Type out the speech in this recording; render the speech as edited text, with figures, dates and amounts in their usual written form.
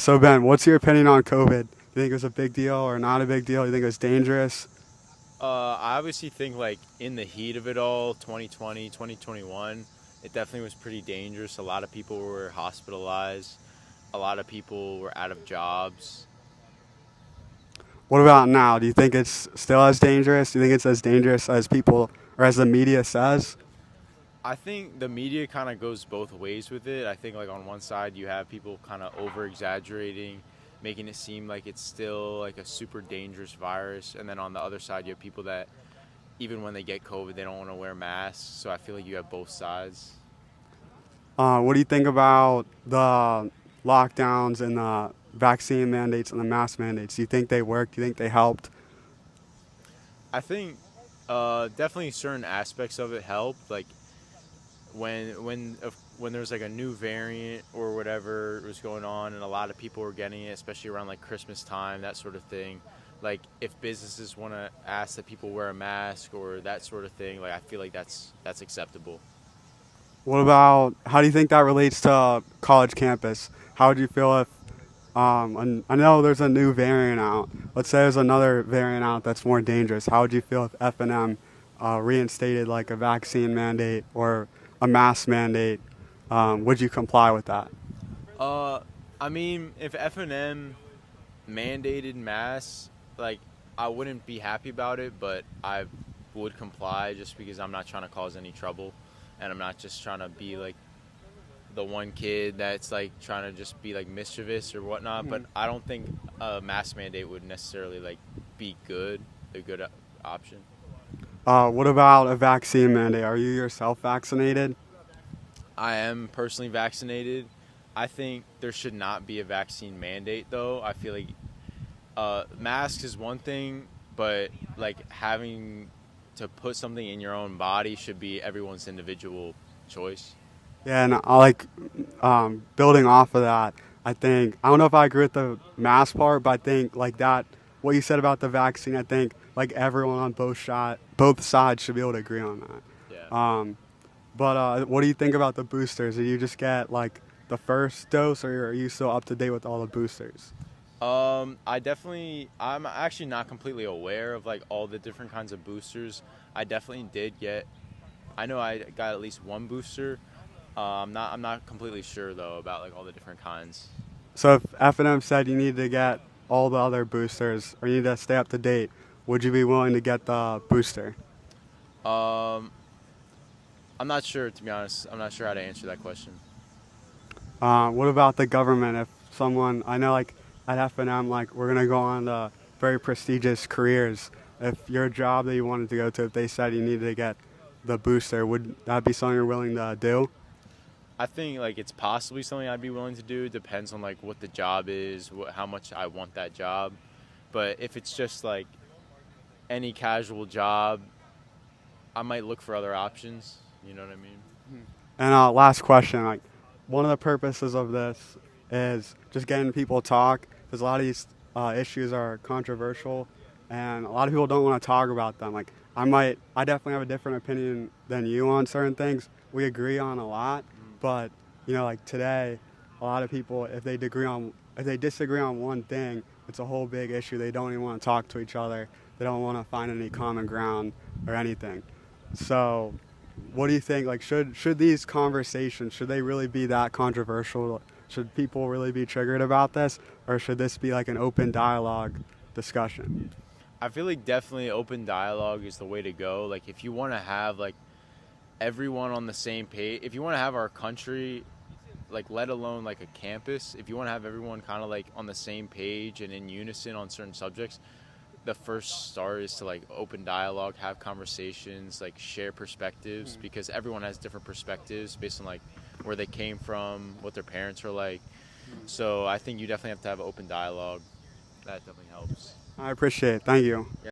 So Ben, what's your opinion on COVID? Do you think it was a big deal or not a big deal? Do you think it was dangerous? I obviously think like in the heat of it all, 2020, 2021, it definitely was pretty dangerous. A lot of people were hospitalized. A lot of people were out of jobs. What about now? Do you think it's still as dangerous? Do you think it's as dangerous as people or as the media says? I think the media kind of goes both ways with it. I think like on one side you have people kind of over exaggerating, making it seem like it's still like a super dangerous virus, and then on the other side you have people that even when they get COVID, they don't want to wear masks. So I feel like you have both sides. What do you think about the lockdowns and the vaccine mandates and the mask mandates? Do you think they worked? Do you think they helped? I think definitely certain aspects of it help. Like when there was like a new variant or whatever was going on, and a lot of people were getting it, especially around like Christmas time, that sort of thing. Like if businesses want to ask that people wear a mask or that sort of thing, like I feel like that's acceptable. What about how do you think that relates to college campus? How would you feel if I know there's a new variant out. Let's say there's another variant out that's more dangerous. How would you feel if F&M reinstated like a vaccine mandate or a mask mandate? Would you comply with that? Uh, I mean, if F&M mandated masks, like I wouldn't be happy about it, but I would comply just because I'm not trying to cause any trouble, and I'm not just trying to be like the one kid that's like trying to just be like mischievous or whatnot. But I don't think a mask mandate would necessarily like be a good option. What about a vaccine mandate? Are you yourself vaccinated? I am personally vaccinated. I think there should not be a vaccine mandate though. I feel like masks is one thing, but like having to put something in your own body should be everyone's individual choice. Yeah, and I like building off of that. I think I don't know if I agree with the mask part, but I think like that what you said about the vaccine. I think like everyone on both sides should be able to agree on Yeah. that. But what do you think about the boosters? Did you just get like the first dose, or are you still up to date with all the boosters? I'm actually not completely aware of like all the different kinds of boosters. I definitely did get, I know I got at least one booster. I'm not completely sure though about like all the different kinds. So if F&M said you need to get all the other boosters, or you need to stay up to date, would you be willing to get the booster? Um, I'm not sure to be honest. I'm not sure how to answer that question. What about the government? If someone I know, like at F&M, like we're gonna go on to very prestigious careers. If your job that you wanted to go to, if they said you needed to get the booster, would that be something you're willing to do? I think like it's possibly something I'd be willing to do. It depends on like what the job is, how much I want that job. But if it's just like any casual job, I might look for other options. You know what I mean? And last question, like one of the purposes of this is just getting people to talk because a lot of these issues are controversial, and a lot of people don't want to talk about them. Like I definitely have a different opinion than you on certain things. We agree on a lot, but like today, a lot of people, if they disagree on one thing, it's a whole big issue. They don't even want to talk to each other. They don't want to find any common ground or anything. So what do you think? Like, should these conversations should they really be that controversial? Should people really be triggered about this, or should this be like an open dialogue discussion? I feel like definitely open dialogue is the way to go. Like if you want to have like everyone on the same page, if you want to have our country like let alone like a campus, if you want to have everyone kind of like on the same page and in unison on certain subjects, the first start is to like open dialogue, have conversations, like share perspectives because everyone has different perspectives based on like where they came from, what their parents are like. So I think you definitely have to have open dialogue. That definitely helps. I appreciate it. Thank you.